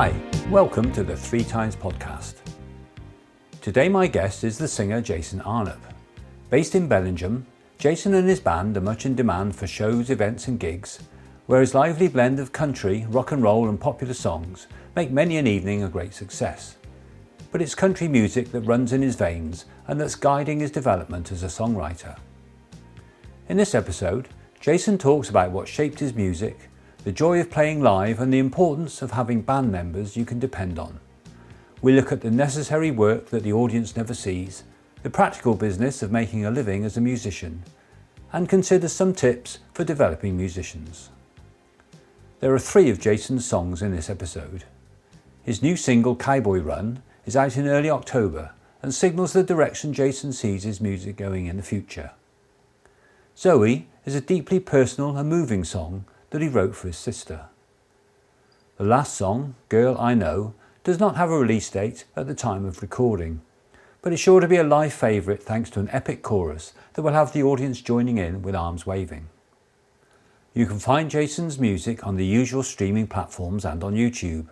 Hi, welcome to the 3 Times Podcast. Today my guest is the singer Jason Arnup. Based in Bellingham, Jason and his band are much in demand for shows, events and gigs, where his lively blend of country, rock and roll and popular songs make many an evening a great success. But it's country music that runs in his veins and that's guiding his development as a songwriter. In this episode, Jason talks about what shaped his music, the joy of playing live and the importance of having band members you can depend on. We look at the necessary work that the audience never sees, the practical business of making a living as a musician, and consider some tips for developing musicians. There are 3 of Jason's songs in this episode. His new single Cowboy Run is out in early October and signals the direction Jason sees his music going in the future. Zoe is a deeply personal and moving song that he wrote for his sister. The last song, Girl I Know, does not have a release date at the time of recording, but it's sure to be a live favourite thanks to an epic chorus that will have the audience joining in with arms waving. You can find Jason's music on the usual streaming platforms and on YouTube.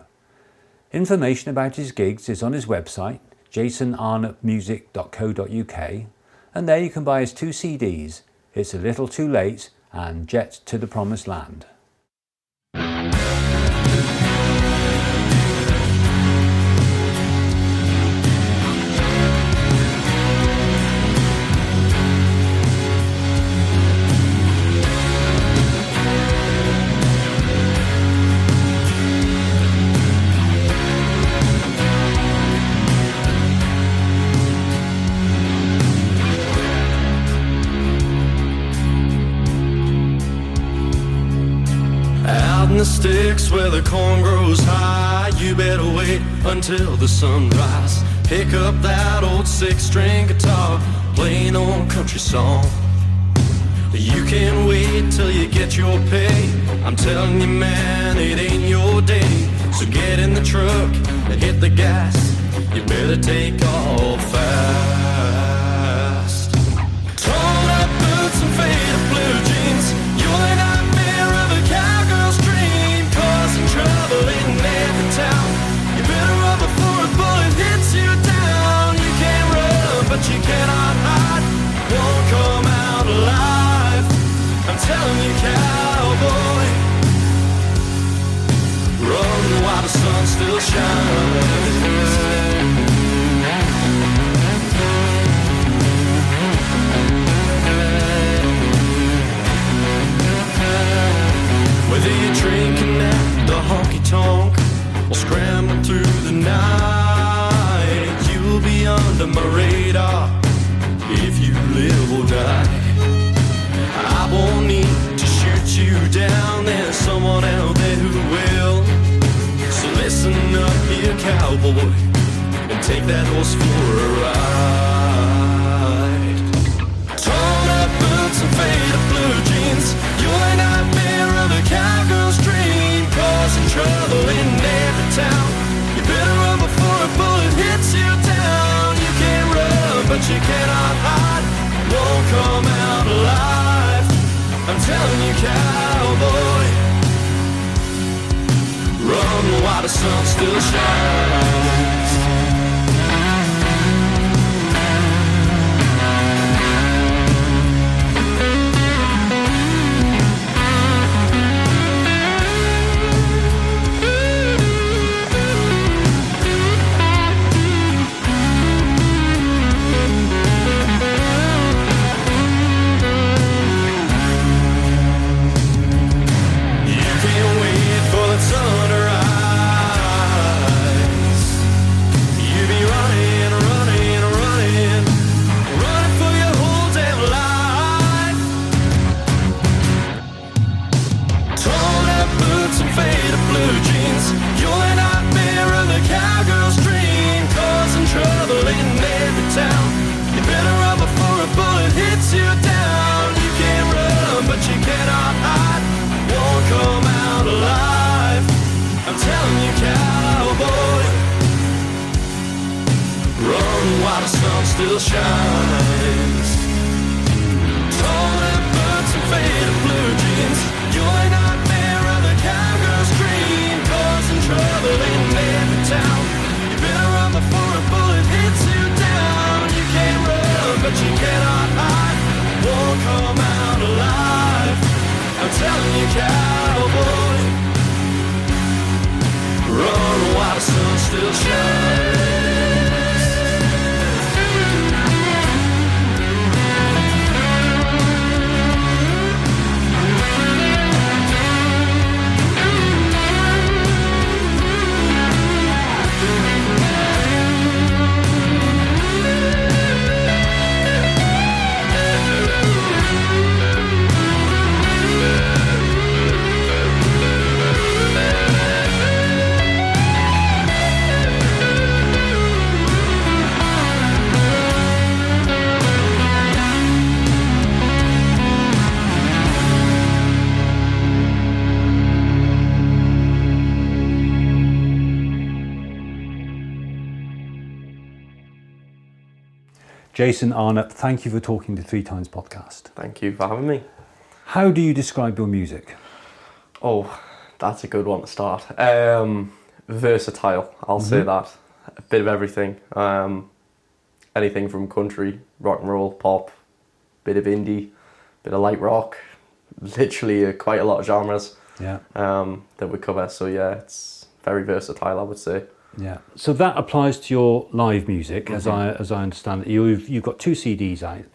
Information about his gigs is on his website, jasonarnupmusic.co.uk, and there you can buy his 2 CDs, It's a Little Too Late and Jet to the Promised Land. The sticks where the corn grows high, you better wait until the sunrise. Pick up that old 6-string guitar, playing on country song. You can't wait till you get your pay. I'm telling you, man, it ain't your day. So get in the truck and hit the gas. You better take off fast. Torn up boots and faded blue jeans, you're a nightmare of a cowgirl's dream, causing trouble in every town. You better run before a bullet hits you down. You can't run, but you cannot hide. Won't come out alive. I'm telling you, cowboy, run while the sun still shines. Whether you're drinking at the honky-tonk or scrambling through the night, you'll be under my radar if you live or die. I won't need to shoot you down, there's someone out there who will. So listen up here, cowboy, and take that horse for a ride. Torn up boots and faded blue jeans, you're a nightmare of a cowgirl's dream, causing trouble in every town. You better run before a bullet hits you down. You can't run, but you cannot hide. Won't come out alive. I'm telling you, cowboy, run while the sun still shines. While the sun still shines. Torn up boots and faded blue jeans, you're a nightmare of a cowgirl's dream, causing trouble in telling you, cowboy, run while the sun still shines. Jason Arnup, thank you for talking to Three Times Podcast. Thank you for having me. How do you describe your music? Oh, that's a good one to start. Versatile, I'll say that. A bit of everything. Anything from country, rock and roll, pop, bit of indie, bit of light rock. Literally quite a lot of genres that we cover. So yeah, it's very versatile, I would say. Yeah. So that applies to your live music, as I understand it. You've got 2 CDs out.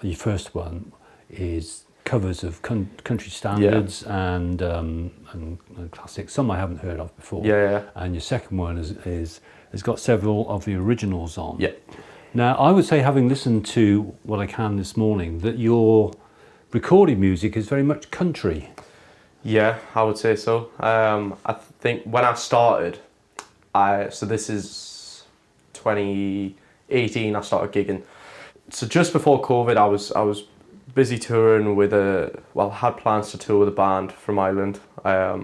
Your first one is covers of country standards and classics. Some I haven't heard of before. Yeah. And your second one has got several of the originals on. Yeah. Now I would say, having listened to what I can this morning, that your recorded music is very much country. Yeah, I would say so. I think when I started, so this is 2018, I started gigging. So just before COVID, I was busy touring with had plans to tour with a band from Ireland. A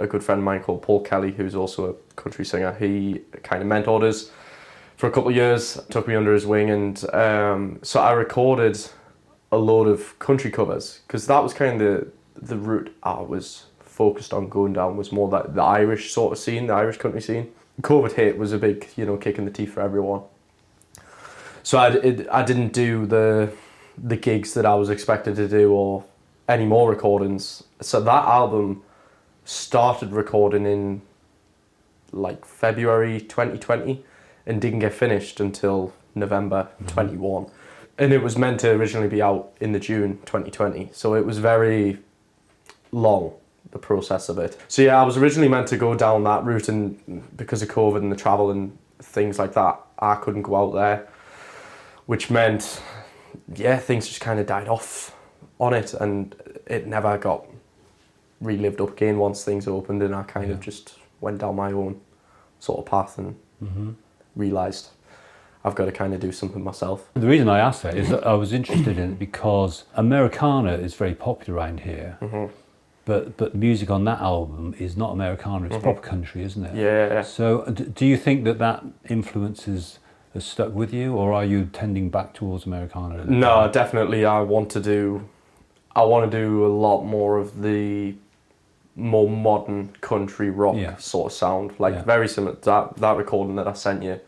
good friend of mine called Paul Kelly, who's also a country singer, he kind of mentored us for a couple of years, took me under his wing, and so I recorded a load of country covers, because that was kind of the route I was focused on going down, was more that the Irish sort of scene, the Irish country scene. COVID hit was a big, kick in the teeth for everyone. So I didn't do the gigs that I was expected to do, or any more recordings. So that album started recording in like February 2020 and didn't get finished until November 21. And it was meant to originally be out in the June 2020. So it was very long, the process of it. So yeah, I was originally meant to go down that route, and because of COVID and the travel and things like that, I couldn't go out there, which meant, things just kind of died off on it, and it never got relived up again once things opened, and I kind of just went down my own sort of path and realised I've got to kind of do something myself. The reason I asked that is that I was interested in it because Americana is very popular around here. But music on that album is not Americana, it's proper country, isn't it? Yeah. So do you think that influence has stuck with you, or are you tending back towards Americana? No, definitely. I want to do a lot more of the more modern country rock sort of sound, very similar to that recording that I sent you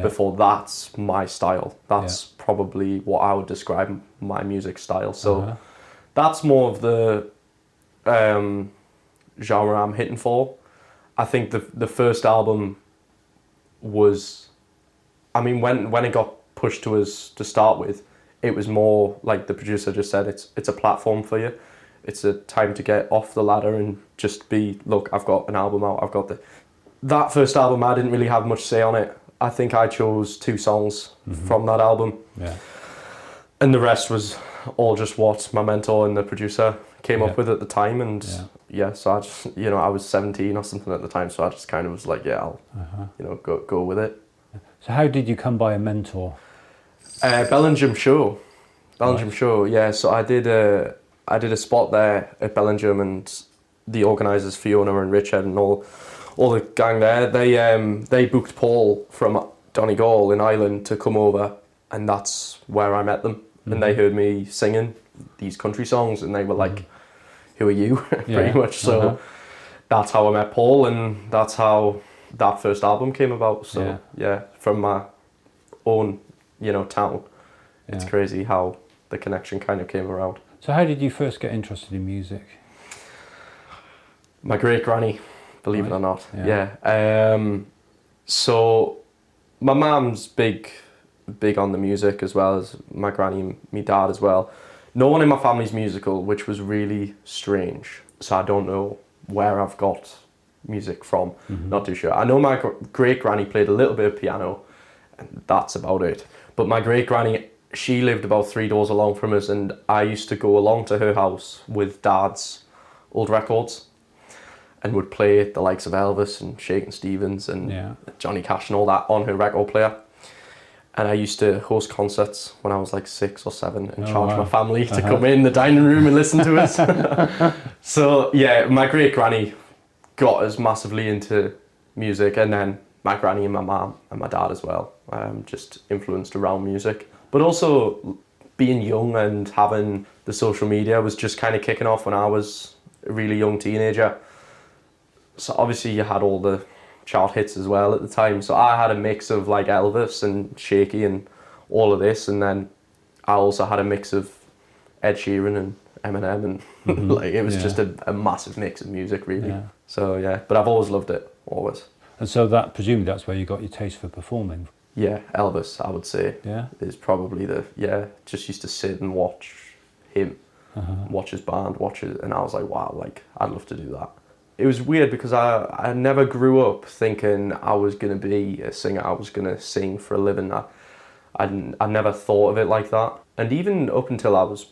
before. That's my style. That's probably what I would describe my music style. So that's more of the genre I'm hitting for. I think the first album was, when it got pushed to us to start with, it was more like the producer just said, it's a platform for you. It's a time to get off the ladder and just be, look, I've got an album out, I've got that first album, I didn't really have much say on it. I think I chose 2 songs from that album. Yeah. And the rest was all just what my mentor and the producer came up with at the time. And so I just, I was 17 or something at the time, so I just kind of was like, I'll, go with it. So how did you come by a mentor? Bellingham show, yeah. So I did a spot there at Bellingham, and the organisers, Fiona and Richard and all the gang there, they booked Paul from Donegal in Ireland to come over, and that's where I met them. And they heard me singing these country songs, and they were like, who are you? Pretty much. So that's how I met Paul, and that's how that first album came about. So from my own, town. It's crazy how the connection kind of came around. So how did you first get interested in music? My great granny, believe it or not. Yeah. So my mum's big on the music, as well as my granny and my dad as well. No one in my family's musical, which was really strange. So I don't know where I've got music from. Not too sure. I know my great granny played a little bit of piano, and that's about it. But my great granny, she lived about 3 doors along from us, and I used to go along to her house with Dad's old records and would play the likes of Elvis and Shakin' Stevens and Johnny Cash and all that on her record player. And I used to host concerts when I was like 6 or 7 and charge my family to come in the dining room and listen to us. So yeah, my great granny got us massively into music, and then my granny and my mum and my dad as well, just influenced around music. But also being young and having the social media was just kind of kicking off when I was a really young teenager. So obviously you had all the chart hits as well at the time. So I had a mix of like Elvis and Shaky and all of this, and then I also had a mix of Ed Sheeran and Eminem, and like it was just a massive mix of music, really. Yeah. So yeah, but I've always loved it, always. And so that, presumably that's where you got your taste for performing. Yeah, Elvis, I would say, is probably just used to sit and watch him, watch his band, and I was like, wow, like I'd love to do that. It was weird because I never grew up thinking I was going to be a singer, I was going to sing for a living. I never thought of it like that. And even up until I was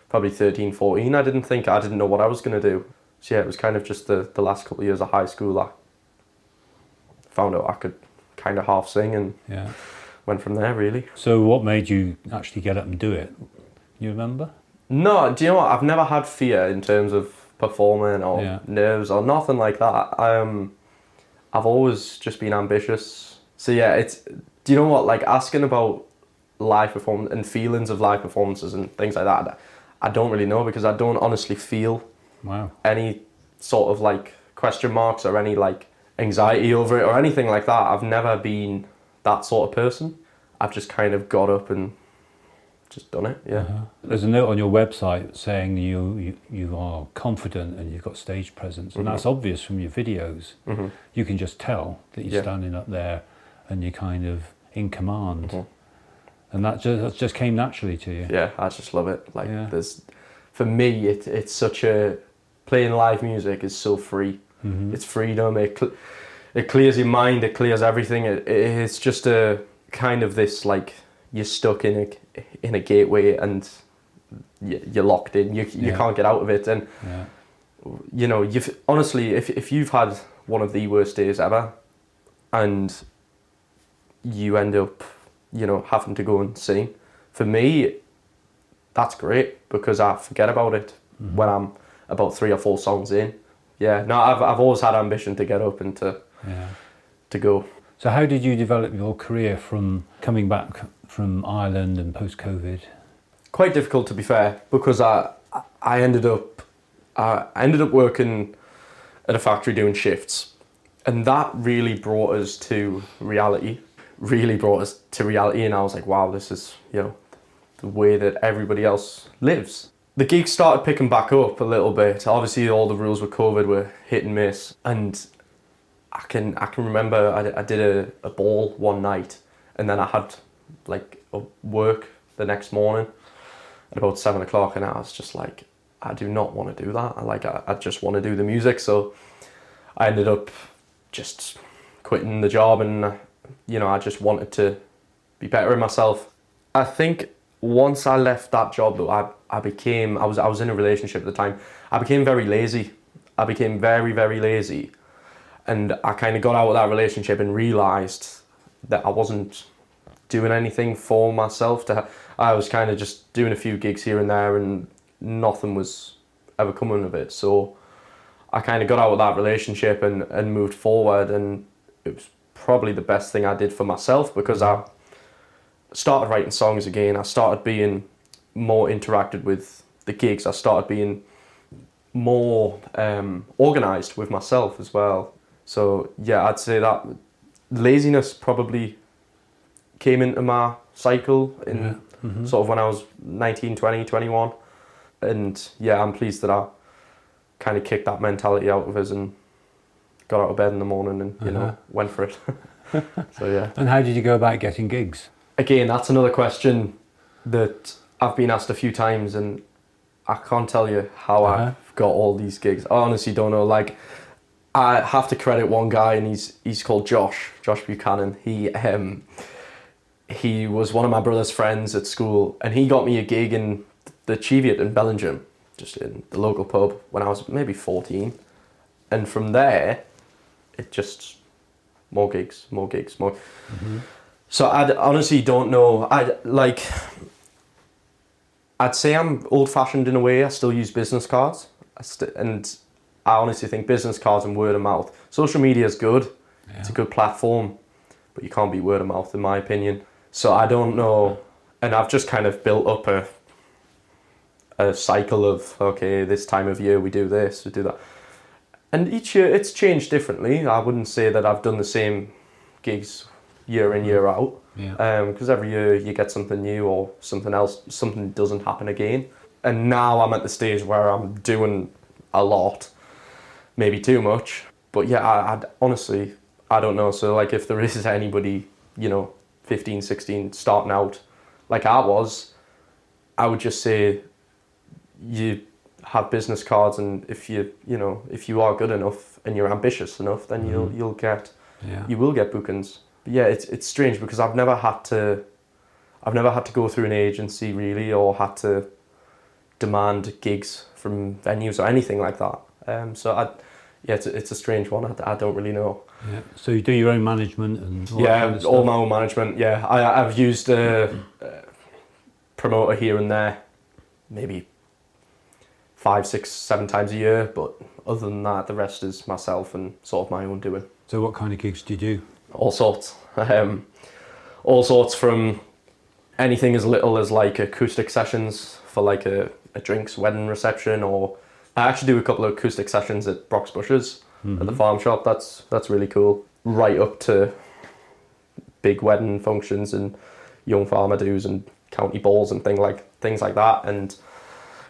probably 13, 14, I didn't know what I was going to do. So yeah, it was kind of just the last couple of years of high school I found out I could kind of half sing, and went from there, really. So what made you actually get up and do it? You remember? No, do you know what? I've never had fear in terms of performing or nerves or nothing like that. I've always just been ambitious. So yeah, do you know what? Like asking about live performance and feelings of live performances and things like that, I don't really know, because I don't honestly feel any sort of like question marks or any like anxiety over it or anything like that. I've never been that sort of person. I've just kind of got up and just done it. There's a note on your website saying you are confident and you've got stage presence, and that's obvious from your videos. You can just tell that you're standing up there and you're kind of in command, and that just came naturally to you. Yeah, I just love it. Like for me, it's such a, playing live music is so free. It's freedom. It clears your mind. It clears everything. It's just a kind of this, like, you're stuck in a gateway and you're locked in. You can't get out of it. And you know, honestly, if you've had one of the worst days ever, and you end up, you know, having to go and sing, for me, that's great, because I forget about it when I'm about 3 or 4 songs in. Yeah, no, I've always had ambition to get up and to go. So how did you develop your career from coming back from Ireland and post-COVID? Quite difficult, to be fair, because I ended up working at a factory doing shifts, and that really brought us to reality. And I was like, wow, this is, you know, the way that everybody else lives. The gigs started picking back up a little bit. Obviously, all the rules with COVID were hit and miss. And I can remember I did a ball one night, and then I had like a work the next morning at about 7 o'clock, and I was just like, I do not want to do that. I just want to do the music. So I ended up just quitting the job, and you know, I just wanted to be better in myself. I think once I left that job, though, I was in a relationship at the time. I became very lazy. I became very, very lazy. And I kind of got out of that relationship and realised that I wasn't doing anything for myself. I was kind of just doing a few gigs here and there, and nothing was ever coming of it. So I kind of got out of that relationship and moved forward, and it was probably the best thing I did for myself, because I started writing songs again. I started being more interacted with the gigs. I started being more organised with myself as well. So yeah, I'd say that laziness probably came into my cycle in sort of when I was 19, 20, 21. And yeah, I'm pleased that I kind of kicked that mentality out of us and got out of bed in the morning and, you know, went for it. So yeah. And how did you go about getting gigs? Again, that's another question that I've been asked a few times, and I can't tell you how I've got all these gigs. I honestly don't know. Like, I have to credit one guy, and he's called Josh Buchanan. He was one of my brother's friends at school, and he got me a gig in the Cheviot in Bellingham, just in the local pub, when I was maybe 14. And from there, it just more gigs. So I honestly don't know. I'd say I'm old-fashioned in a way. I still use business cards, and I honestly think business cards and word of mouth. Social media is good. Yeah. It's a good platform, but you can't beat word of mouth, in my opinion. So I don't know, and I've just kind of built up a cycle of, okay, this time of year we do this, we do that. And each year it's changed differently. I wouldn't say that I've done the same gigs year in, year out. Yeah. Because every year you get something new or something else, something doesn't happen again. And now I'm at the stage where I'm doing a lot, maybe too much. But yeah, I honestly, I don't know. So like if there is anybody, you know, 15, 16, starting out like I was, I would just say you have business cards, and if you are good enough and you're ambitious enough, then you will get bookings. But yeah, it's strange because I've never had to go through an agency really, or had to demand gigs from venues or anything like that. It's a strange one. I don't really know. Yeah. So you do your own management and all that kind of stuff? All my own management. Yeah, I've used a promoter here and there, maybe 5, 6, 7 times a year, but other than that, the rest is myself and sort of my own doing. So what kind of gigs do you do? All sorts. All sorts, from anything as little as like acoustic sessions for like a drinks wedding reception, or I actually do a couple of acoustic sessions at Brock's Bushes at the farm shop. That's really cool. Right up to big wedding functions and young farmer do's and county balls and things like that, and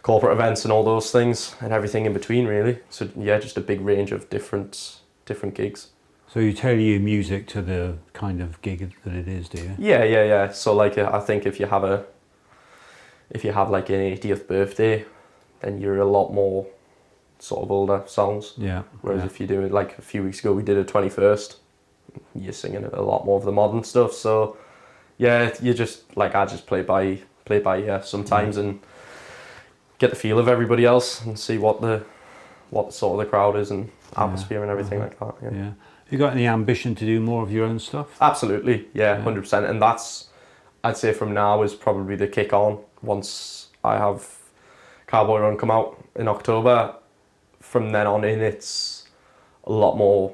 corporate events and all those things, and everything in between really. So yeah, just a big range of different gigs. So you tailor your music to the kind of gig that it is, do you? Yeah. So like I think if you have like an 80th birthday, then you're a lot more sort of older songs. Yeah. Whereas if you do it, like a few weeks ago we did a 21st, you're singing a lot more of the modern stuff. So yeah, you just like, I just play by ear sometimes and get the feel of everybody else and see what the sort of the crowd is and atmosphere and everything like that. Yeah. Have you got any ambition to do more of your own stuff? Absolutely, yeah. 100%. And that's, I'd say from now is probably the kick on. Once I have Cowboy Run come out in October, from then on in it's a lot more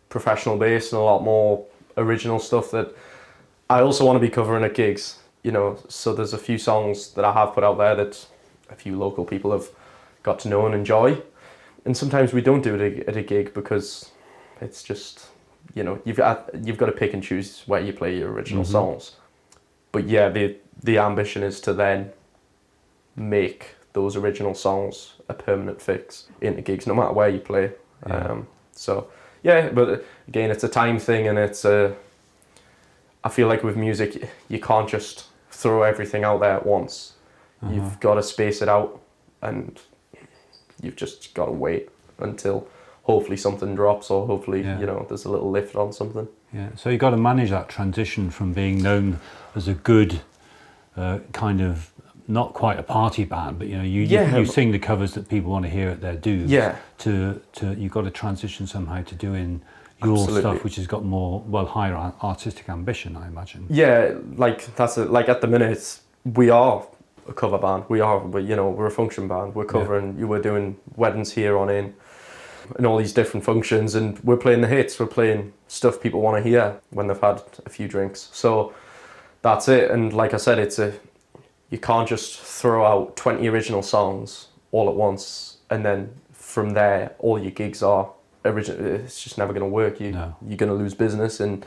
professional based and a lot more original stuff that I also want to be covering at gigs. You know, so there's a few songs that I have put out there that a few local people have got to know and enjoy. And sometimes we don't do it at a gig because it's just, you know, you've got to pick and choose where you play your original songs. But yeah, the ambition is to then make those original songs a permanent fix into gigs, no matter where you play. Yeah. But again, it's a time thing, and I feel like with music, you can't just throw everything out there at once. You've got to space it out, and you've just got to wait until hopefully something drops, or hopefully there's a little lift on something. Yeah. So you've got to manage that transition from being known as a good kind of, not quite a party band, but you sing the covers that people want to hear at their dues. Yeah. To you've got to transition somehow to doing your stuff, which has got more higher artistic ambition, I imagine. Yeah, like that's like at the minute we are a cover band. We're a function band. We're covering. We're doing weddings here on in, and all these different functions, and we're playing the hits. We're playing stuff people want to hear when they've had a few drinks. So that's it. And like I said, you can't just throw out 20 original songs all at once, and then from there all your gigs are original. It's just never going to work. You're going to lose business, and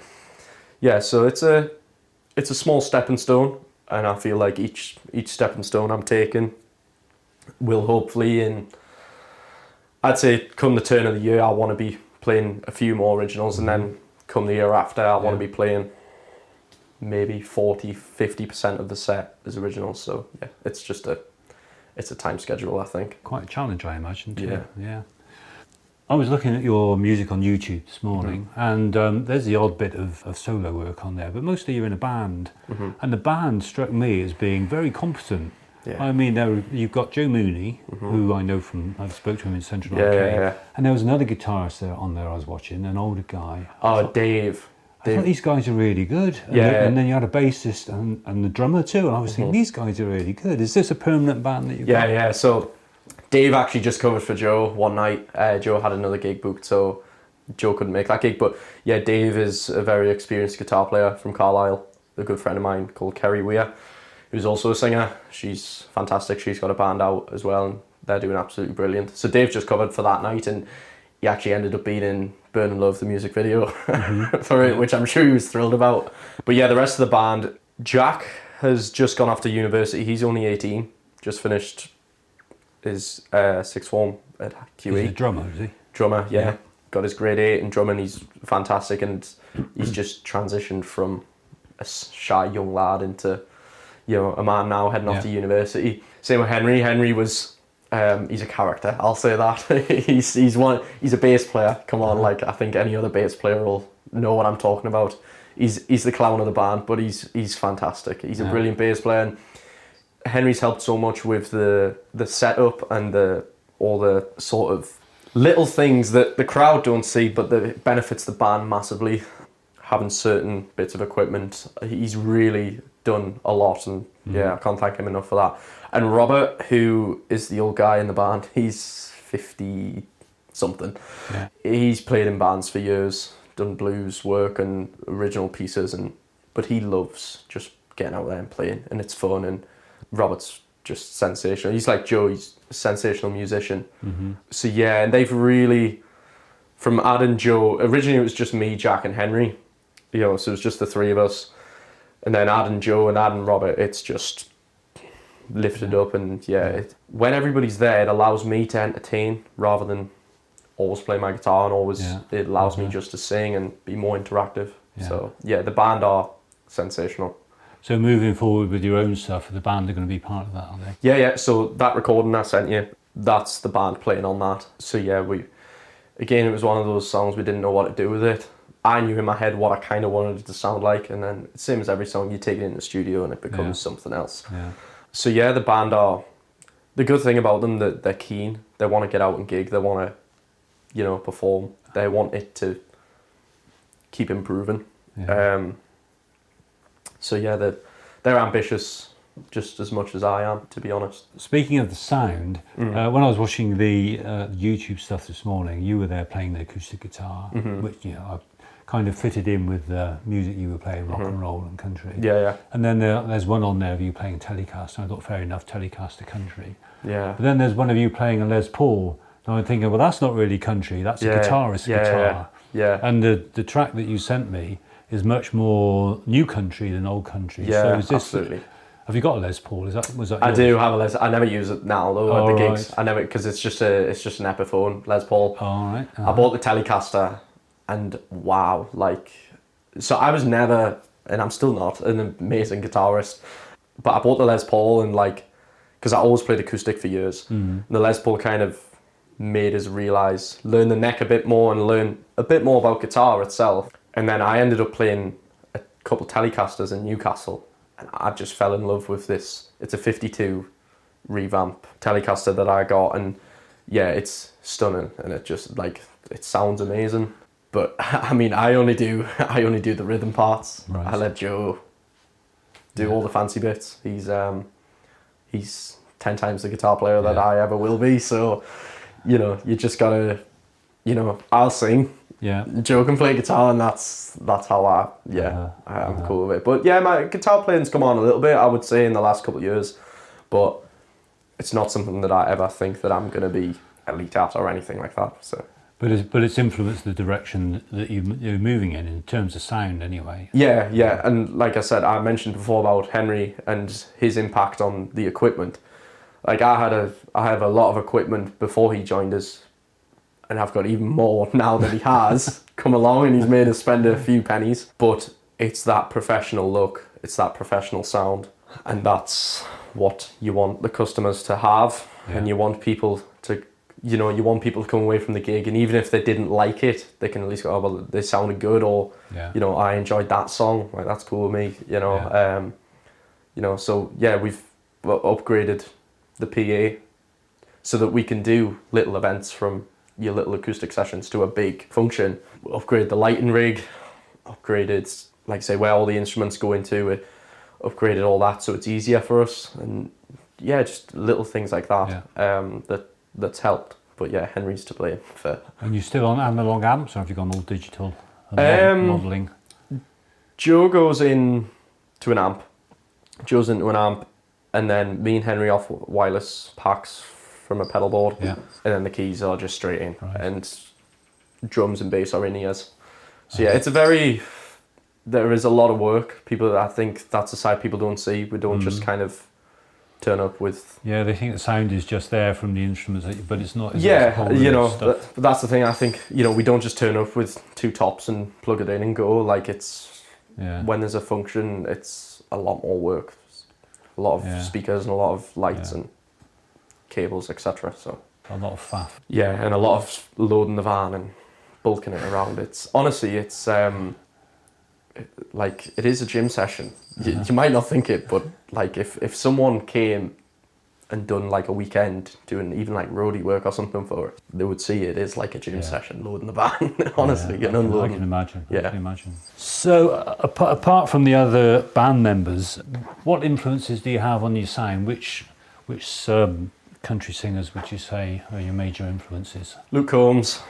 so it's a small stepping stone. and I feel like each stepping stone I'm taking will hopefully, I'd say come the turn of the year, I want to be playing a few more originals, and then come the year after, I want to be playing maybe 40-50% of the set as originals. So yeah, it's a time schedule, I think. Quite a challenge, I imagine, too. Yeah. Yeah. I was looking at your music on YouTube this morning, and there's the odd bit of solo work on there, but mostly you're in a band. And the band struck me as being very competent. Yeah. I mean, you've got Joe Mooney, who I know from, I've spoke to him in Central Yeah, Arcade, yeah. and there was another guitarist there on there I was watching, an older guy. Oh, Dave. I thought these guys are really good. And then you had a bassist and the drummer too, and I was thinking, these guys are really good. Is this a permanent band that you've got? Yeah. So Dave actually just covered for Joe one night. Joe had another gig booked, so Joe couldn't make that gig. But yeah, Dave is a very experienced guitar player from Carlisle, a good friend of mine called Kerry Weir, who's also a singer. She's fantastic. She's got a band out as well, and they're doing absolutely brilliant. So Dave just covered for that night, and he actually ended up being in Burn and Love, the music video for it, which I'm sure he was thrilled about. But yeah, the rest of the band, Jack has just gone off to university. He's only 18, just finished his sixth form at QE. He's a drummer, is he? Drummer, yeah. Got his grade 8 in drumming. He's fantastic, and he's just transitioned from a shy young lad into, a man now heading off to university. Same with Henry. Henry was, he's a character, I'll say that. he's a bass player. Come on, like I think any other bass player will know what I'm talking about. He's the clown of the band, but he's fantastic. He's a brilliant bass player, and Henry's helped so much with the setup and all the sort of little things that the crowd don't see, but that it benefits the band massively. Having certain bits of equipment, he's really done a lot, and I can't thank him enough for that. And Robert, who is the old guy in the band, he's 50 something. Yeah. He's played in bands for years, done blues work and original pieces, but he loves just getting out there and playing, and it's fun. And Robert's just sensational. He's like Joe, he's a sensational musician. So yeah, and they've really, from Ad and Joe, originally it was just me, Jack and Henry, so it was just the three of us. And then Ad and Joe and Ad and Robert, it's just lifted up. And when everybody's there, it allows me to entertain rather than always play my guitar, and it allows me just to sing and be more interactive. So yeah, the band are sensational. So moving forward with your own stuff, the band are going to be part of that, are they? Yeah. So that recording I sent you, that's the band playing on that. So yeah, it was one of those songs we didn't know what to do with it. I knew in my head what I kind of wanted it to sound like, and then same as every song, you take it in the studio and it becomes something else. Yeah. So yeah, the band are, the good thing about them, that they're keen. They want to get out and gig. They want to, perform. They want it to keep improving. Yeah. So yeah, they're ambitious just as much as I am, to be honest. Speaking of the sound, when I was watching the YouTube stuff this morning, you were there playing the acoustic guitar, which I kind of fitted in with the music you were playing, rock and roll and country. Yeah. And then there's one on there of you playing Telecaster, and I thought, fair enough, Telecaster country. Yeah. But then there's one of you playing a Les Paul, and I'm thinking, well, that's not really country, that's a guitarist's guitar. Yeah. And the track that you sent me is much more new country than old country. Yeah, so is this, absolutely. Have you got a Les Paul? Was that yours? I do have a Les. I never use it now though at the gigs. Right. I never, because it's just an Epiphone Les Paul. All right. I bought the Telecaster, and wow, so I was never, and I'm still not, an amazing guitarist, but I bought the Les Paul, and because I always played acoustic for years, the Les Paul kind of made us learn the neck a bit more and learn a bit more about guitar itself. And then I ended up playing a couple Telecasters in Newcastle, and I just fell in love with this. It's a 52 revamp Telecaster that I got, and yeah, it's stunning, and it just it sounds amazing. But I mean, I only do the rhythm parts. Right. I let Joe do all the fancy bits. He's 10 times the guitar player that I ever will be. So, you just gotta, I'll sing. Yeah. Joe can play guitar, and that's how I'm cool with it. But yeah, my guitar playing's come on a little bit, I would say, in the last couple of years. But it's not something that I ever think that I'm going to be elite at or anything like that. So. But it's influenced the direction that you're moving in terms of sound anyway. Yeah, and like I said, I mentioned before about Henry and his impact on the equipment. Like I have a lot of equipment before he joined us, and I've got even more now that he has come along and he's made us spend a few pennies. But it's that professional look, it's that professional sound, and that's what you want the customers to have. Yeah. And you want people to, you want people to come away from the gig, and even if they didn't like it, they can at least go, oh, well, they sounded good, or, I enjoyed that song, like, that's cool with me, so yeah, we've upgraded the PA so that we can do little events from your little acoustic sessions to a big function. Upgrade the lighting rig, upgraded, like I say, where all the instruments go into it, upgraded all that so it's easier for us, and yeah, just little things like that, that's helped. But yeah, Henry's to blame for. And you're still on analog amps, or have you gone all digital modelling? Joe goes in to an amp. Joe's into an amp, and then me and Henry off wireless packs from a pedal board, and then the keys are just straight in, and drums and bass are in ears. So yeah, it's there is a lot of work. I think that's a side people don't see. We don't just kind of turn up with... Yeah, they think the sound is just there from the instruments, but it's not. That's the thing. I think, we don't just turn up with two tops and plug it in and go. Like, it's... When there's a function, it's a lot more work. A lot of speakers and a lot of lights and cables, etc. So a lot of faff. Yeah, and a lot of loading the van and bulking it around. It's honestly, it's like, it is a gym session. You might not think it, but like if someone came and done like a weekend doing even like roadie work or something for it, they would see it is like a gym session, loading the van. Honestly, and unloading. I can imagine. Yeah. I can imagine. So apart from the other band members, what influences do you have on your sound? Which country singers would you say are your major influences? Luke Combs,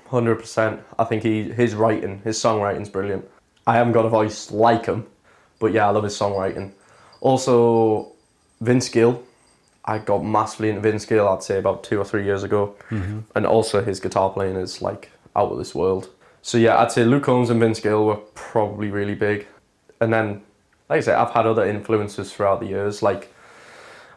100%. I think his songwriting's brilliant. I haven't got a voice like him, but yeah, I love his songwriting. Also, Vince Gill. I got massively into Vince Gill, I'd say about 2 or 3 years ago. Mm-hmm. And also his guitar playing is like out of this world. So yeah, I'd say Luke Combs and Vince Gill were probably really big. And then, like I say, I've had other influences throughout the years. Like,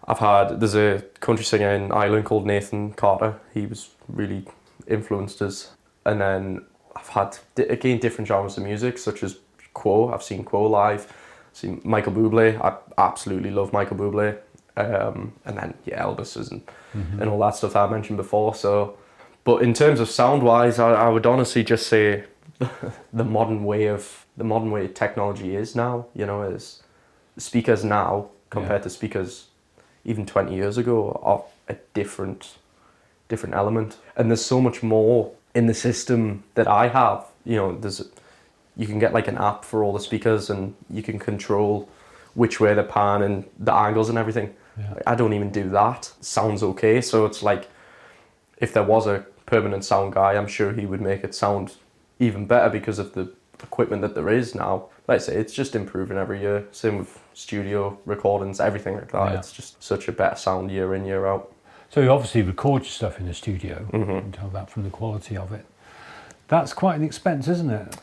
there's a country singer in Ireland called Nathan Carter. He was really influenced us. And then I've had, again, different genres of music, such as Quo. I've seen Quo live. I've seen Michael Bublé. I absolutely love Michael Bublé. And then, Elvis and all that stuff I mentioned before. So, but in terms of sound-wise, I would honestly just say the modern way technology is now, is speakers now compared to speakers even 20 years ago are a different element. And there's so much more in the system that I have. You can get like an app for all the speakers, and you can control which way they're pan and the angles and everything. Yeah. I don't even do that. Sounds okay. So it's like, if there was a permanent sound guy, I'm sure he would make it sound even better because of the equipment that there is now. Like I say, it's just improving every year. Same with studio recordings, everything like that. Yeah. It's just such a better sound year in, year out. So you obviously record your stuff in the studio. You can tell that from the quality of it. That's quite an expense, isn't it?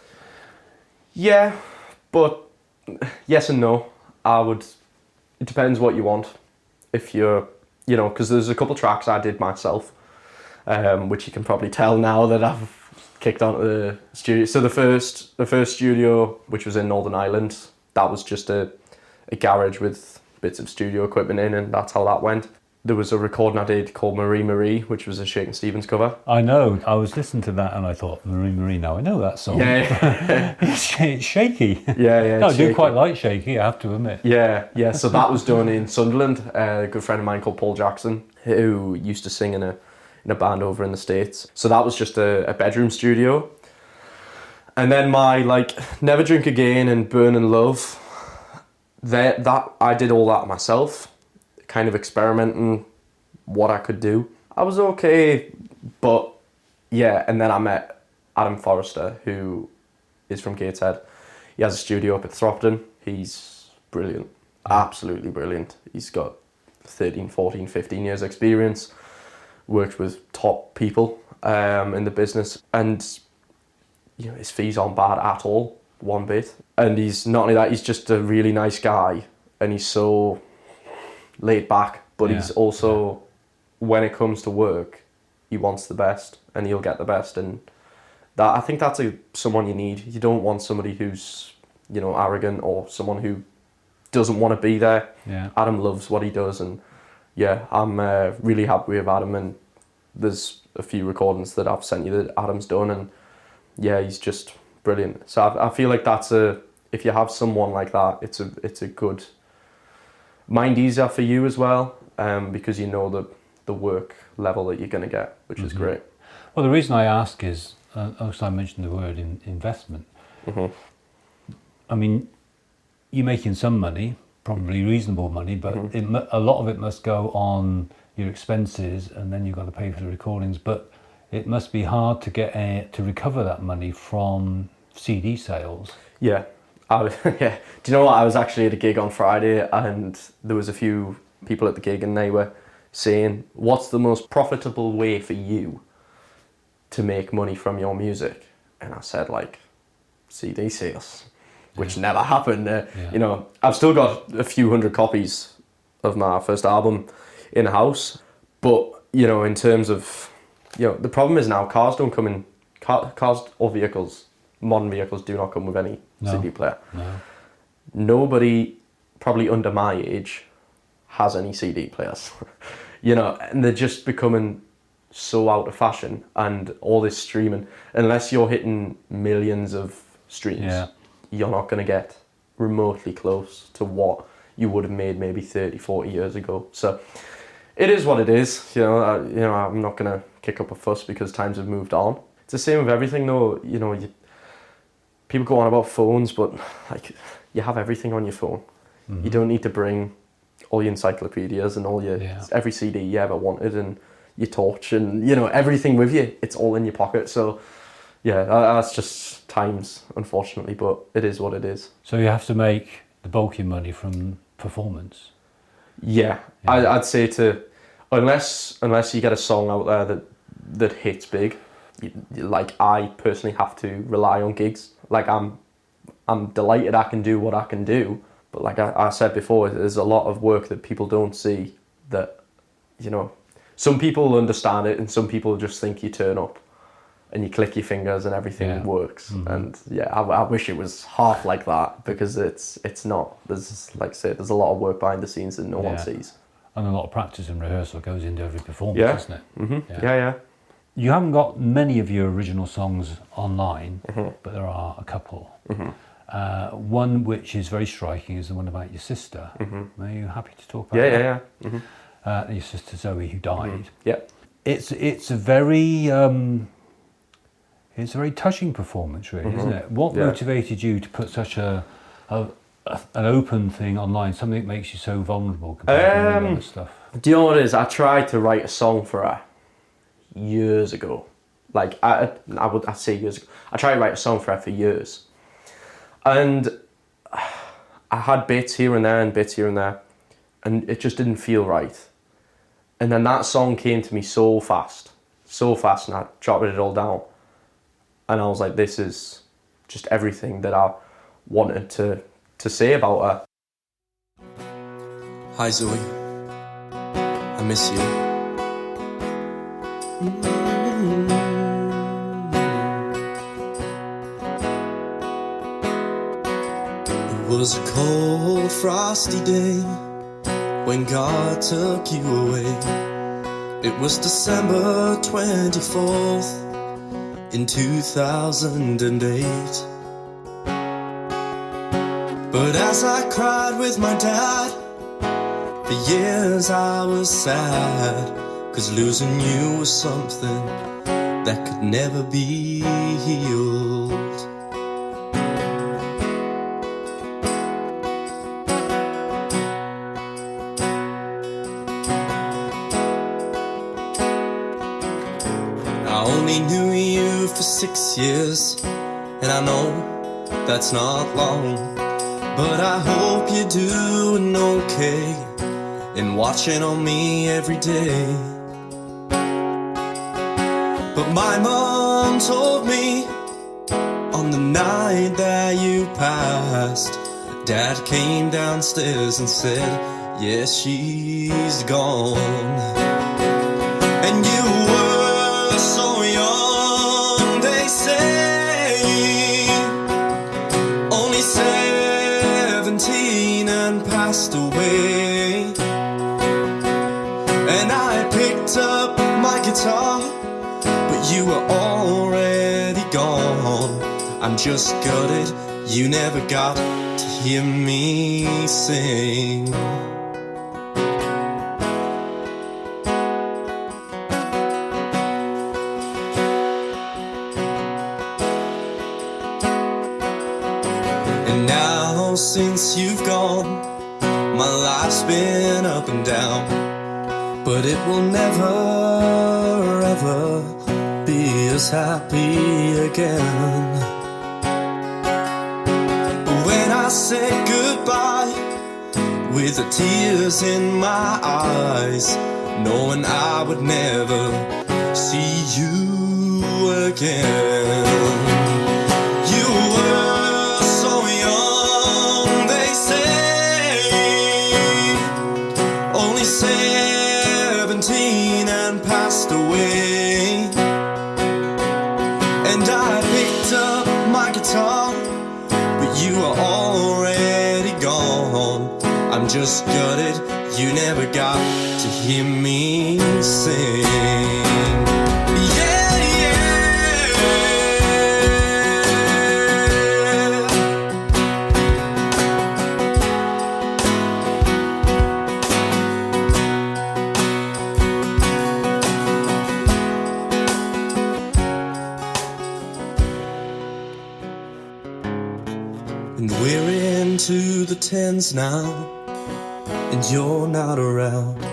Yeah, but yes and no. It depends what you want. If you're, because there's a couple tracks I did myself, which you can probably tell now that I've kicked onto the studio. So the first studio, which was in Northern Ireland, that was just a garage with bits of studio equipment in, and that's how that went. There was a recording I did called Marie Marie, which was a Shakin' Stevens cover. I know. I was listening to that and I thought, Marie Marie, now I know that song. Yeah. It's shaky. Yeah. No, I do quite like Shaky, I have to admit. Yeah. So that was done in Sunderland. A good friend of mine called Paul Jackson, who used to sing in a band over in the States. So that was just a bedroom studio. And then my Never Drink Again and Burn in Love, that I did all that myself. Kind of experimenting what I could do. I was okay, but yeah, and then I met Adam Forrester, who is from Gateshead. He has a studio up at Thropton. He's brilliant, absolutely brilliant. He's got 13, 14, 15 years experience, worked with top people, in the business, and you know his fees aren't bad at all, one bit. And he's not only that, he's just a really nice guy, and he's so laid back. But he's also, when it comes to work, he wants the best, and he'll get the best. And that, I think that's someone you need. You don't want somebody who's, you know, arrogant or someone who doesn't want to be there. Yeah. Adam loves what he does, and yeah, I'm really happy with Adam. And there's a few recordings that I've sent you that Adam's done, and yeah, he's just brilliant. So I feel like if you have someone like that, it's a good mind easier for you as well, because you know the work level that you're going to get, which is great. Well, the reason I ask is, also I mentioned the word investment. I mean, you're making some money, probably reasonable money, but a lot of it must go on your expenses, and then you've got to pay for the recordings. But it must be hard to get to recover that money from CD sales. Yeah. Yeah. Do you know what? I was actually at a gig on Friday, and there was a few people at the gig, and they were saying, what's the most profitable way for you to make money from your music? And I said, like, CD sales, which never happened. You know, I've still got a few hundred copies of my first album in house, but you know, in terms of, you know, the problem is now cars don't come in, cars or vehicles, modern vehicles do not come with any CD player. Nobody probably under my age has any CD players. You know, and they're just becoming so out of fashion, and all this streaming, unless you're hitting millions of streams, you're not going to get remotely close to what you would have made maybe 30, 40 years ago. So it is what it is. You know, I'm not going to kick up a fuss because times have moved on. It's the same with everything though. You know, people go on about phones, but like, you have everything on your phone. You don't need to bring all your encyclopedias and all your every CD you ever wanted, and your torch, and you know, everything with you. It's all in your pocket. So yeah, that's just times, unfortunately, but it is what it is. So you have to make the bulk of your money from performance. Yeah. I'd say unless you get a song out there that hits big, like I personally have to rely on gigs. Like I'm delighted I can do what I can do, but like I said before, there's a lot of work that people don't see, that, you know, some people understand it and some people just think you turn up and you click your fingers and everything works. And yeah, I wish it was half like that, because it's not. There's, like I said, there's a lot of work behind the scenes that no one sees. And a lot of practice and rehearsal goes into every performance, isn't it? Yeah. You haven't got many of your original songs online, but there are a couple. One which is very striking is the one about your sister. Are you happy to talk about that? Yeah. Your sister Zoe, who died. Yeah. It's a very touching performance, really, isn't it? What motivated you to put such an open thing online, something that makes you so vulnerable compared to all the other stuff? Do you know what it is? I tried to write a song for her years ago. Like, I'd say years ago. I tried to write a song for her for years. And I had bits here and there and bits here and there, and it just didn't feel right. And then that song came to me so fast, and I jotted it all down. And I was like, this is just everything that I wanted to say about her. Hi Zoe, I miss you. It was a cold, frosty day when God took you away. It was December 24th in 2008. But as I cried with my dad, for years I was sad, 'cause losing you was something that could never be healed. I only knew you for 6 years, and I know that's not long, but I hope you're doing okay and watching on me every day. But my mom told me on the night that you passed, Dad came downstairs and said, yeah, she's gone. And you were so young, they say, only 17 and passed away. And I picked up my guitar, but you were already gone. I'm just gutted you never got to hear me sing. And now since you've gone, my life's been up and down, but it will never ever be as happy again. When I said goodbye with the tears in my eyes, knowing I would never see you again. You were so young, they say, only 17 and passed away. And I picked up my guitar, but you are already gone. I'm just gutted you never got to hear me sing. Yeah, yeah. And we're into the tens now, and you're not around.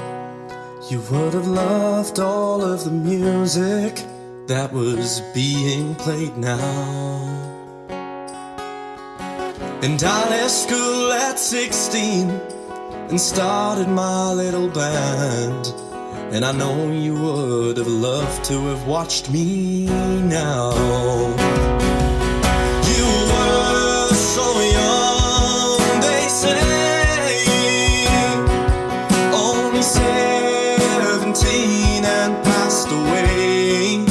You would have loved all of the music that was being played now. And I left school at 16 and started my little band. And I know you would have loved to have watched me now. You were so young, they say, only 17 and passed away.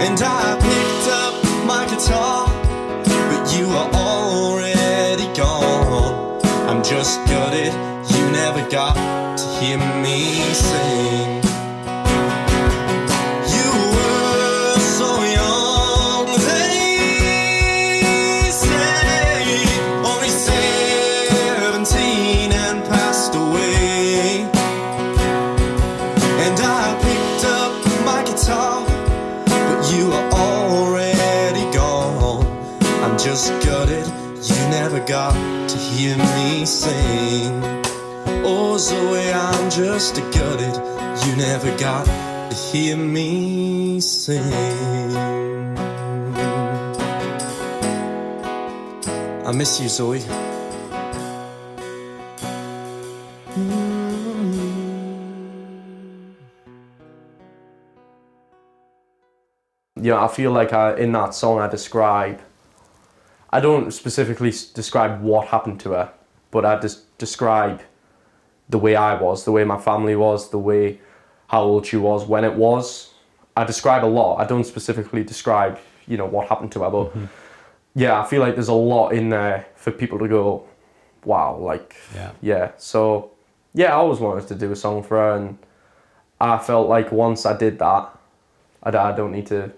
And I picked up my guitar, but you are already gone. I'm just gutted you never got to hear me sing. You were so young, they say, only 17 and passed away. And I picked up my guitar, but you are already gone. I'm just gutted you never got to hear me sing. Oh Zoe, I'm just gutted you never got to hear me sing. I miss you, Zoe. You know, I feel like in that song I don't specifically describe what happened to her, but I just describe the way I was, the way my family was, the way how old she was when it was. I describe a lot. I don't specifically describe, you know, what happened to her, but yeah, I feel like there's a lot in there for people to go, wow, like, yeah. So, yeah, I always wanted to do a song for her, and I felt like once I did that, I don't need to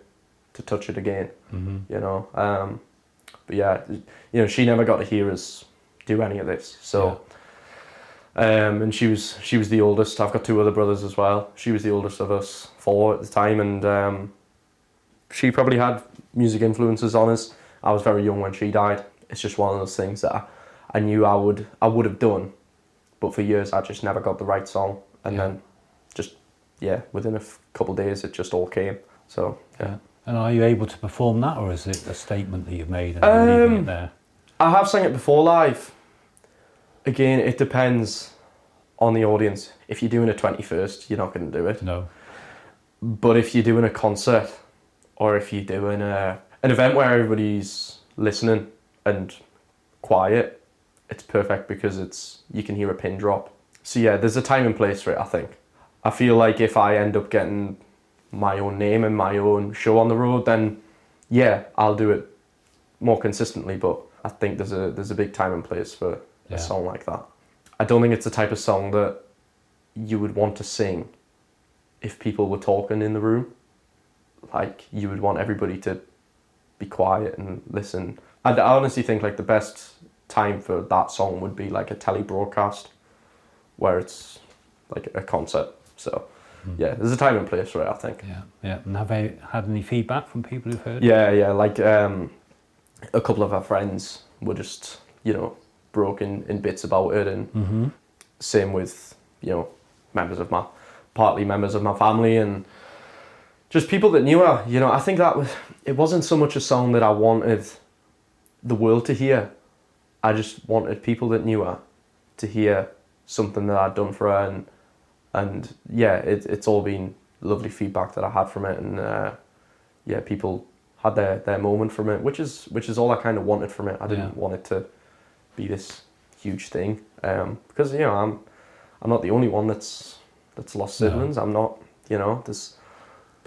touch it again, you know. But yeah, you know, she never got to hear us do any of this, so... and she was the oldest. I've got two other brothers as well. She was the oldest of us four at the time, and she probably had music influences on us. I was very young when she died. It's just one of those things that I knew I would have done, but for years I just never got the right song, and then just within a couple of days it just all came. So yeah. And are you able to perform that, or is it a statement that you've made and you're leaving it there? I have sang it before live. Again, it depends on the audience. If you're doing a 21st, you're not going to do it. No. But if you're doing a concert, or if you're doing an event where everybody's listening and quiet, it's perfect because you can hear a pin drop. So yeah, there's a time and place for it, I think. I feel like if I end up getting my own name and my own show on the road, then yeah, I'll do it more consistently. But I think there's a big time and place for a song like that. I don't think it's the type of song that you would want to sing if people were talking in the room. Like, you would want everybody to be quiet and listen. I honestly think like the best time for that song would be like a telly broadcast where it's like a concert. So yeah, there's a time and place for it, I think. Yeah. And have they had any feedback from people who've heard? Yeah. Like a couple of our friends were just, broke in bits about it, and same with, partly members of my family and just people that knew her. I think it wasn't so much a song that I wanted the world to hear. I just wanted people that knew her to hear something that I'd done for her, and yeah, it's all been lovely feedback that I had from it, and people had their moment from it, which is all I kind of wanted from it. I didn't want it to be this huge thing, because I'm not the only one that's lost siblings. No. I'm not, there's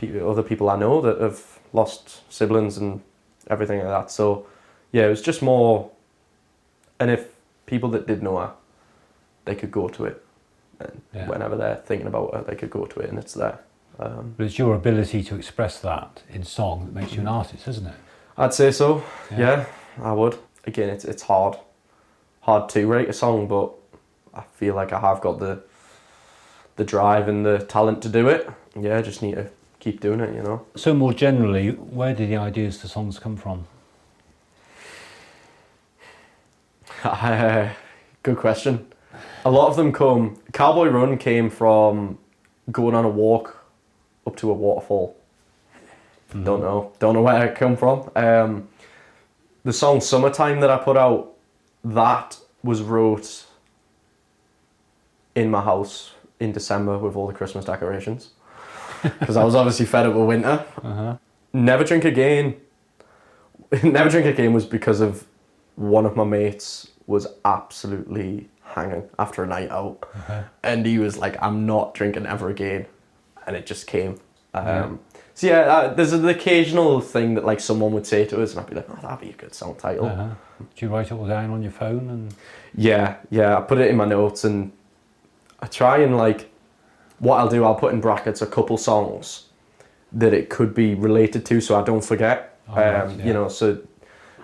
other people I know that have lost siblings and everything like that. So yeah, it was just more, and if people that did know her, they could go to it, and whenever they're thinking about her, they could go to it, and it's there. But it's your ability to express that in song that makes you an artist, isn't it? I'd say so. Yeah, I would. Again, it's hard to write a song, but I feel like I have got the drive and the talent to do it. Yeah, I just need to keep doing it, So more generally, where do the ideas for songs come from? Good question. A lot of them Cowboy Run came from going on a walk up to a waterfall. Don't know where it come from. The song Summertime that I put out, that was wrote in my house in December with all the Christmas decorations, because I was obviously fed up with winter. Never Drink Again was because of one of my mates was absolutely hanging after a night out, and he was like, I'm not drinking ever again, and it just came. So yeah, there's an occasional thing that like someone would say to us, and I'd be like, oh, that'd be a good song title. Do you write it all down on your phone? And yeah, I put it in my notes, and I try and like, what I'll do, I'll put in brackets a couple songs that it could be related to, so I don't forget. So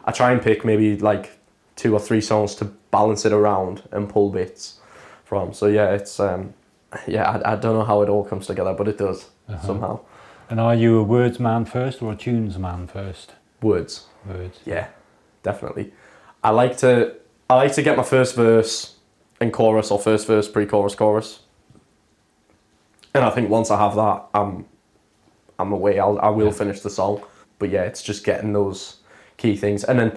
I try and pick maybe like 2 or 3 songs to balance it around and pull bits from. So yeah, it's I don't know how it all comes together, but it does somehow. And are you a words man first or a tunes man first? Words. Words. Yeah, definitely. I like to get my first verse and chorus, or first verse, pre-chorus, chorus. And I think once I have that, I'm away. I will finish the song. But yeah, it's just getting those key things. And then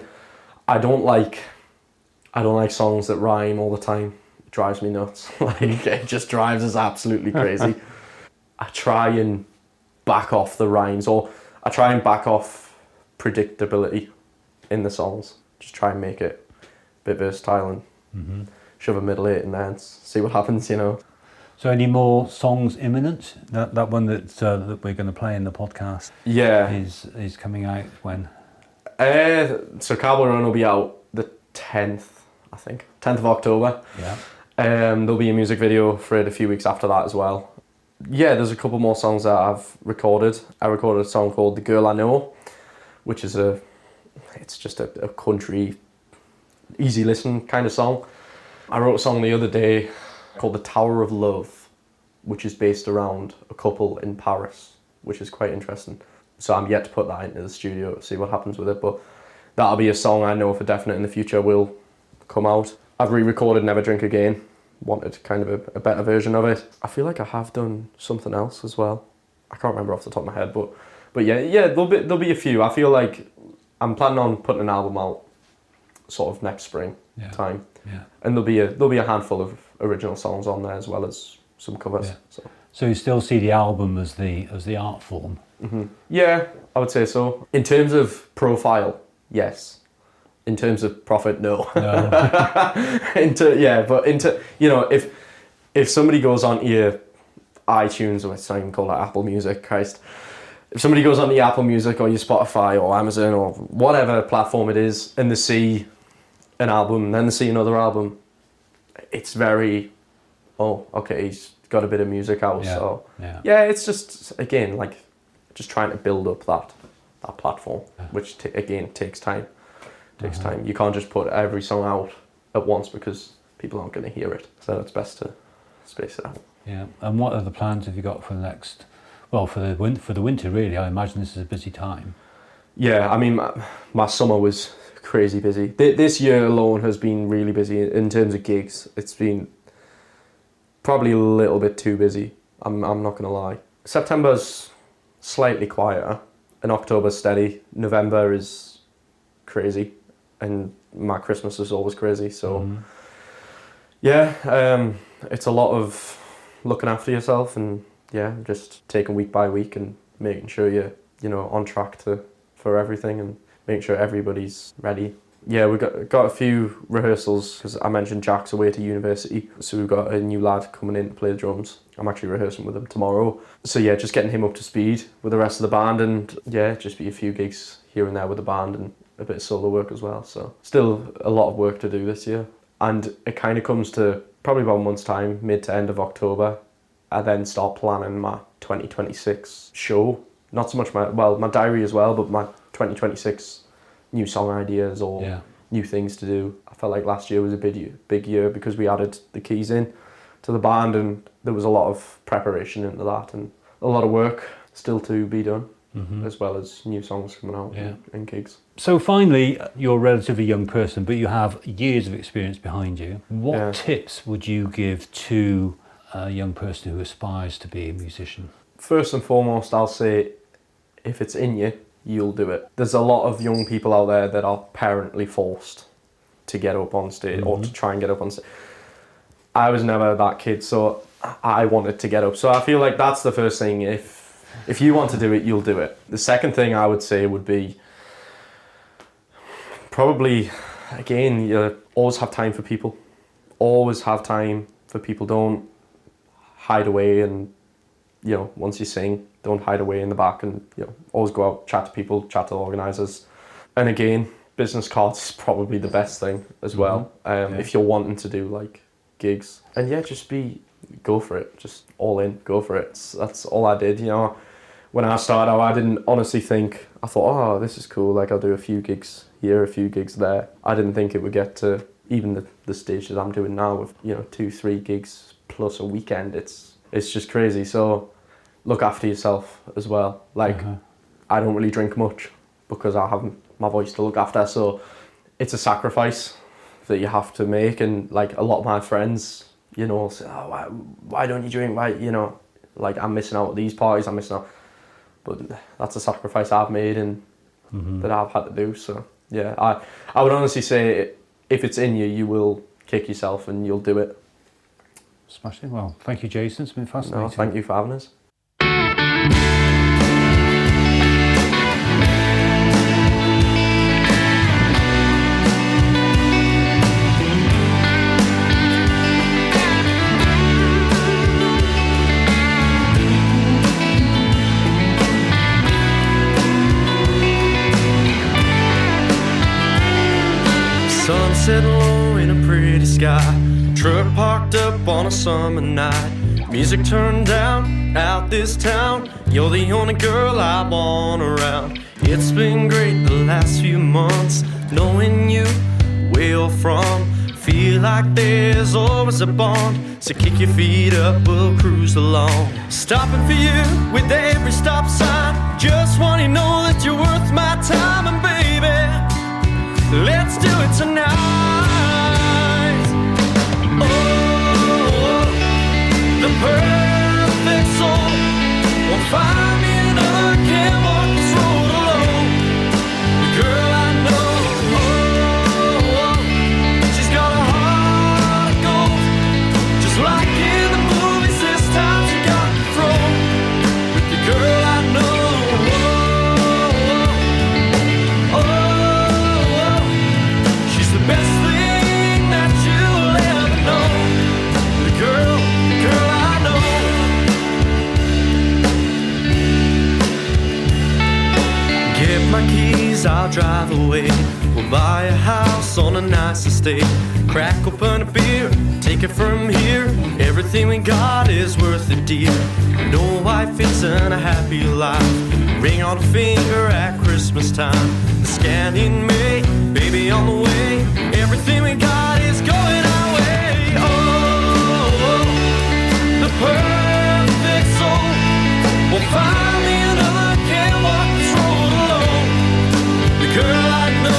I don't like songs that rhyme all the time. It drives me nuts. Like, it just drives us absolutely crazy. I try and back off the rhymes, or I try and back off predictability in the songs. Just try and make it a bit versatile and shove a middle 8 in there and see what happens, So any more songs imminent? That one that we're going to play in the podcast is coming out when? So Cowboy Run will be out the 10th, I think. 10th of October. Yeah. There'll be a music video for it a few weeks after that as well. Yeah, there's a couple more songs that I've recorded. I recorded a song called The Girl I Know, which is it's just a country, easy listen kind of song. I wrote a song the other day called The Tower of Love, which is based around a couple in Paris, which is quite interesting. So I'm yet to put that into the studio to see what happens with it, but that'll be a song I know for definite in the future will come out. I've re-recorded Never Drink Again. Wanted kind of a better version of it. I feel like I have done something else as well. I can't remember off the top of my head, but yeah, there'll be a few. I feel like I'm planning on putting an album out sort of next spring time. Yeah. And there'll be a handful of original songs on there as well as some covers. Yeah. So So you still see the album as the art form? Yeah, I would say so. In terms of profile, yes. In terms of profit, no. If somebody goes on your iTunes, or it's not even called Apple Music, Christ. If somebody goes on the Apple Music or your Spotify or Amazon or whatever platform it is, and they see an album, and then they see another album, it's very, oh, okay, he's got a bit of music out. Yeah. So Yeah. it's just, again, like, just trying to build up that platform, which again takes time. Time. You can't just put every song out at once because people aren't going to hear it. So it's best to space it out. Yeah. And what other plans have you got for the next? Well, for the winter, really. I imagine this is a busy time. Yeah, I mean, my summer was crazy busy. This year alone has been really busy in terms of gigs. It's been probably a little bit too busy. I'm not going to lie. September's slightly quieter, and October's steady. November is crazy, and my Christmas is always crazy. So, it's a lot of looking after yourself and just taking week by week and making sure you're on track for everything and making sure everybody's ready. Yeah, we got a few rehearsals because I mentioned Jack's away to university, so we've got a new lad coming in to play the drums. I'm actually rehearsing with him tomorrow. So yeah, just getting him up to speed with the rest of the band, and just be a few gigs here and there with the band and a bit of solo work as well. So still a lot of work to do this year, and it kind of comes to probably about a month's time, mid to end of October. I then start planning my 2026 show. Not so much my diary as well, but my 2026 new song ideas or new things to do. I felt like last year was a big year because we added the keys in to the band, and there was a lot of preparation into that and a lot of work still to be done, as well as new songs coming out and gigs. So finally, you're a relatively young person, but you have years of experience behind you. What tips would you give to a young person who aspires to be a musician? First and foremost, I'll say, if it's in you, you'll do it. There's a lot of young people out there that are parentally forced to get up on stage or to try and get up on stage. I was never that kid, so I wanted to get up. So I feel like that's the first thing. If you want to do it, you'll do it. The second thing I would say would be probably, again, you always have time for people. Always have time for people. Don't hide away and, once you sing, don't hide away in the back, and always go out, chat to people, chat to organisers. And again, business cards is probably the best thing as well. If you're wanting to do like gigs, and just go for it, just all in, go for it. That's all I did. When I started out, I didn't honestly think, I thought, oh, this is cool, like I'll do a few gigs here, a few gigs there. I didn't think it would get to even the stage that I'm doing now with 2-3 gigs plus a weekend. It's just crazy. So look after yourself as well. Like I don't really drink much because I have my voice to look after, so it's a sacrifice that you have to make. And like a lot of my friends, say, oh, why don't you drink? Why, like I'm missing out at these parties, I'm missing out. But that's a sacrifice I've made and that I've had to do. So yeah, I would honestly say, if it's in you, you will kick yourself and you'll do it. Smashing. Well, thank you, Jason. It's been fascinating. No, thank you for having us. Sunset low in a pretty sky, truck parked up on a summer night, music turned down out this town. You're the only girl I want around. It's been great the last few months, knowing you where you're from. Feel like there's always a bond, so kick your feet up, we'll cruise along. Stopping for you with every stop sign, just want to know that you're worth my time. And baby, let's do it tonight. Oh, the perfect soul won't find me another, can't walk this road alone. Girl, I know, she's got a heart of gold, just like in the movies. This time she got my keys, I'll drive away. We'll buy a house on a nice estate. Crack open a beer, take it from here. Everything we got is worth it, dear. No wife, it's a happy life. Ring on a finger at Christmas time. The scan in May, baby on the way. Everything we got is going our way. Oh, the perfect soul will find me another. Can't walk this road alone. The girl I know,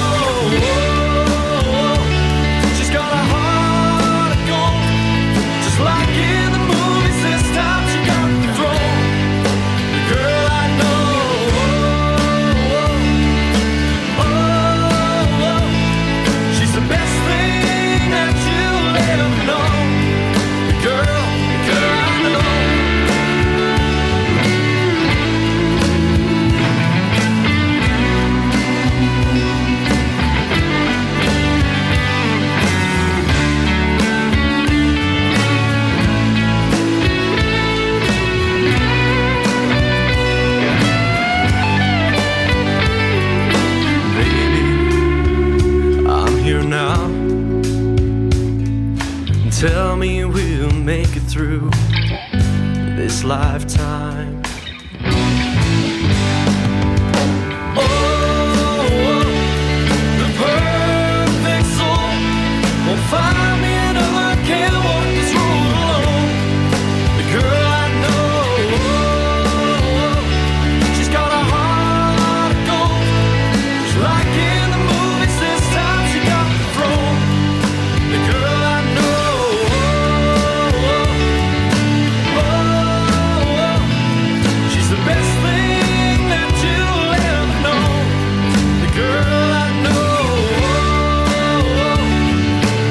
she's got a heart of gold. Just like in the movies, this time she got the throne. The girl I know, she's the best thing that you'll ever know. The girl I know. Now, tell me we'll make it through this lifetime. Oh, the perfect soul won't find me another. Can't walk this road alone. The girl I know, she's got a heart of gold. Just like in the movies, this time she got the throne. The girl I know, she's the best thing that you'll ever know. The girl I know,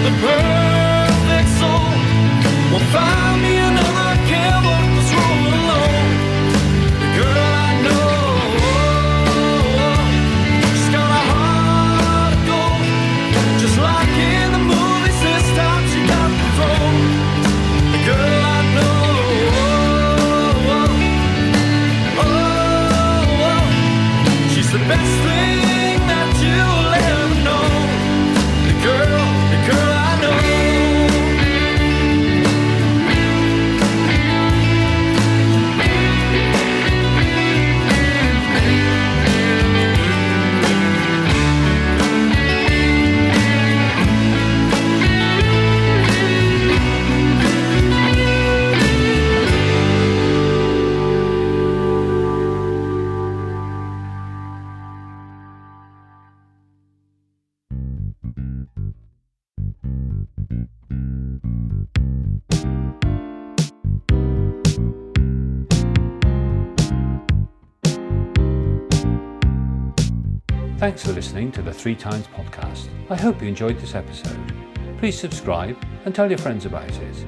the perfect soul won't find me another. Can't walk this road alone. The girl I know, she's got a heart of gold. Just like in the movies, this time she got the throne. The girl I know, she's the best thing that you'll ever know. The girl I know. Thanks for listening to the 3 Times podcast. I hope you enjoyed this episode. Please subscribe and tell your friends about it.